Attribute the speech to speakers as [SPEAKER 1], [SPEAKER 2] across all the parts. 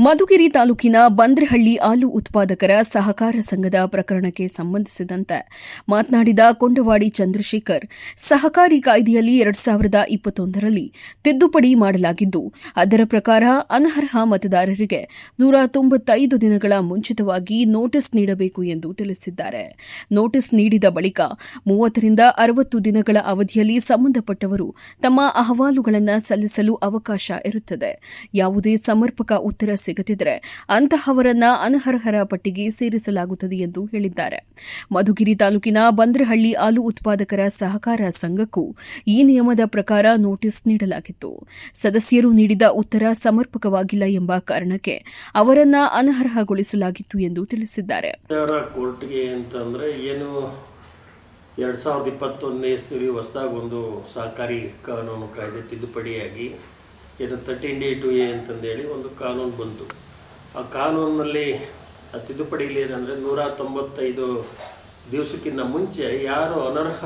[SPEAKER 1] ಮಧುಗಿರಿ ತಾಲೂಕಿನ ಬಂದ್ರಹಳ್ಳಿ ಹಾಲು ಉತ್ಪಾದಕರ ಸಹಕಾರ ಸಂಘದ ಪ್ರಕರಣಕ್ಕೆ ಸಂಬಂಧಿಸಿದಂತೆ ಮಾತನಾಡಿದ ಕೊಂಡವಾಡಿ ಚಂದ್ರಶೇಖರ್, ಸಹಕಾರಿ ಕಾಯ್ದೆಯಲ್ಲಿ 2021ರಲ್ಲಿ ತಿದ್ದುಪಡಿ ಮಾಡಲಾಗಿದ್ದು, ಅದರ ಪ್ರಕಾರ ಅನರ್ಹ ಮತದಾರರಿಗೆ 195 ದಿನಗಳ ಮುಂಚಿತವಾಗಿ ನೋಟಿಸ್ ನೀಡಬೇಕು ಎಂದು ತಿಳಿಸಿದ್ದಾರೆ. ನೋಟಿಸ್ ನೀಡಿದ ಬಳಿಕ 30ರಿಂದ 60 ದಿನಗಳ ಅವಧಿಯಲ್ಲಿ ಸಂಬಂಧಪಟ್ಟವರು ತಮ್ಮ ಅಹವಾಲುಗಳನ್ನು ಸಲ್ಲಿಸಲು ಅವಕಾಶ ಇರುತ್ತದೆ. ಯಾವುದೇ ಸಮರ್ಪಕ ಉತ್ತರ ಸಿಗದಿದ್ದರೆ ಅಂತಹವರನ್ನ ಅನರ್ಹರ ಪಟ್ಟಿಗೆ ಸೇರಿಸಲಾಗುತ್ತದೆ ಎಂದು ಹೇಳಿದ್ದಾರೆ. ಮಧುಗಿರಿ ತಾಲೂಕಿನ ಬಂದ್ರಹಳ್ಳಿ ಹಾಲು ಉತ್ಪಾದಕರ ಸಹಕಾರ ಸಂಘಕ್ಕೂ ಈ ನಿಯಮದ ಪ್ರಕಾರ ನೋಟಿಸ್ ನೀಡಲಾಗಿತ್ತು. ಸದಸ್ಯರು ನೀಡಿದ ಉತ್ತರ ಸಮರ್ಪಕವಾಗಿಲ್ಲ ಎಂಬ ಕಾರಣಕ್ಕೆ ಅವರನ್ನ ಅನರ್ಹಗೊಳಿಸಲಾಗಿತ್ತು ಎಂದು ತಿಳಿಸಿದ್ದಾರೆ.
[SPEAKER 2] ಕೋರ್ಟ್ಗೆ ಅಂತಂದ್ರೆ ಏನು 2021ನೇ ಇಸ್ವಿಯಲ್ಲಿ ಹೊಸದಾಗಿ ಒಂದು ಸಹಕಾರಿ ಕಾನೂನು ಕಾಯ್ದೆ ತಿದ್ದುಪಡಿಯಾಗಿ ಏನು 13D2A ಅಂತಂದೇಳಿ ಒಂದು ಕಾನೂನು ಬಂತು. ಆ ಕಾನೂನಿನಲ್ಲಿ ಆ ತಿದ್ದುಪಡಿಯಲ್ಲಿ ಏನಂದರೆ 195 ದಿವಸಕ್ಕಿಂತ ಮುಂಚೆ ಯಾರು ಅನರ್ಹ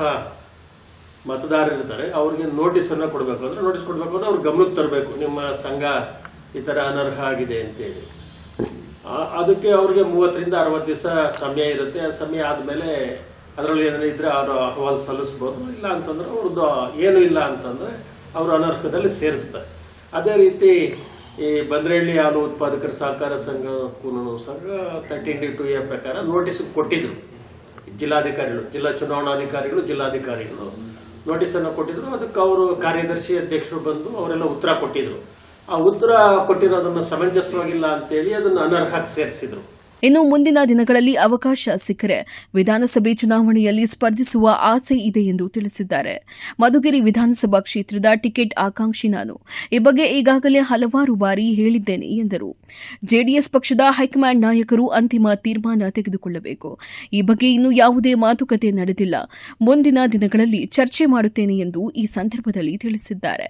[SPEAKER 2] ಮತದಾರರಿರ್ತಾರೆ ಅವ್ರಿಗೆ ನೋಟಿಸನ್ನು ಕೊಡಬೇಕು. ಅಂದರೆ ನೋಟಿಸ್ ಕೊಡಬೇಕು ಅಂದರೆ ಅವ್ರ ಗಮನಕ್ಕೆ ತರಬೇಕು, ನಿಮ್ಮ ಸಂಘ ಈ ಥರ ಅನರ್ಹ ಆಗಿದೆ ಅಂತೇಳಿ. ಅದಕ್ಕೆ ಅವ್ರಿಗೆ 30ರಿಂದ 60 ದಿವಸ ಸಮಯ ಇರುತ್ತೆ. ಆ ಸಮಯ ಆದಮೇಲೆ ಅದರಲ್ಲಿ ಏನಾದ್ರು ಇದ್ದರೆ ಅವರು ಅಹವಾಲು ಸಲ್ಲಿಸ್ಬೋದು. ಇಲ್ಲ ಅಂತಂದ್ರೆ ಅವ್ರದ್ದು ಏನೂ ಇಲ್ಲ ಅಂತಂದರೆ ಅವರು ಅನರ್ಹದಲ್ಲಿ ಸೇರಿಸ್ತಾರೆ. ಅದೇ ರೀತಿ ಈ ಬಂದ್ರಹಳ್ಳಿ ಹಾಲು ಉತ್ಪಾದಕರ ಸಹಕಾರ ಸಂಘಕ್ಕೂ ಸಹ 13D2A ಪ್ರಕಾರ ನೋಟಿಸ್ ಕೊಟ್ಟಿದ್ರು. ಜಿಲ್ಲಾಧಿಕಾರಿಗಳು, ಜಿಲ್ಲಾ ಚುನಾವಣಾಧಿಕಾರಿಗಳು, ಜಿಲ್ಲಾಧಿಕಾರಿಗಳು ನೋಟಿಸನ್ನು ಕೊಟ್ಟಿದ್ರು. ಅದಕ್ಕೆ ಅವರು ಕಾರ್ಯದರ್ಶಿ ಅಧ್ಯಕ್ಷರು ಬಂದು ಅವರೆಲ್ಲ ಉತ್ತರ ಕೊಟ್ಟಿದ್ರು. ಆ ಉತ್ತರ ಕೊಟ್ಟಿರೋದನ್ನು ಸಮಂಜಸವಾಗಿಲ್ಲ ಅಂತೇಳಿ ಅದನ್ನು ಅನರ್ಹಕ್ಕೆ ಸೇರಿಸಿದ್ರು.
[SPEAKER 1] ಇನ್ನು ಮುಂದಿನ ದಿನಗಳಲ್ಲಿ ಅವಕಾಶ ಸಿಕ್ಕರೆ ವಿಧಾನಸಭೆ ಚುನಾವಣೆಯಲ್ಲಿ ಸ್ಪರ್ಧಿಸುವ ಆಸೆ ಇದೆ ಎಂದು ತಿಳಿಸಿದ್ದಾರೆ. ಮಧುಗಿರಿ ವಿಧಾನಸಭಾ ಕ್ಷೇತ್ರದ ಟಿಕೆಟ್ ಆಕಾಂಕ್ಷಿ ನಾನು. ಈ ಬಗ್ಗೆ ಈಗಾಗಲೇ ಹಲವಾರು ಬಾರಿ ಹೇಳಿದ್ದೇನೆ ಎಂದರು. ಜೆಡಿಎಸ್ ಪಕ್ಷದ ಹೈಕಮಾಂಡ್ ನಾಯಕರು ಅಂತಿಮ ತೀರ್ಮಾನ ತೆಗೆದುಕೊಳ್ಳಬೇಕು. ಈ ಬಗ್ಗೆ ಇನ್ನೂ ಯಾವುದೇ ಮಾತುಕತೆ ನಡೆದಿಲ್ಲ. ಮುಂದಿನ ದಿನಗಳಲ್ಲಿ ಚರ್ಚೆ ಮಾಡುತ್ತೇನೆ ಎಂದು ಈ ಸಂದರ್ಭದಲ್ಲಿ ತಿಳಿಸಿದ್ದಾರೆ.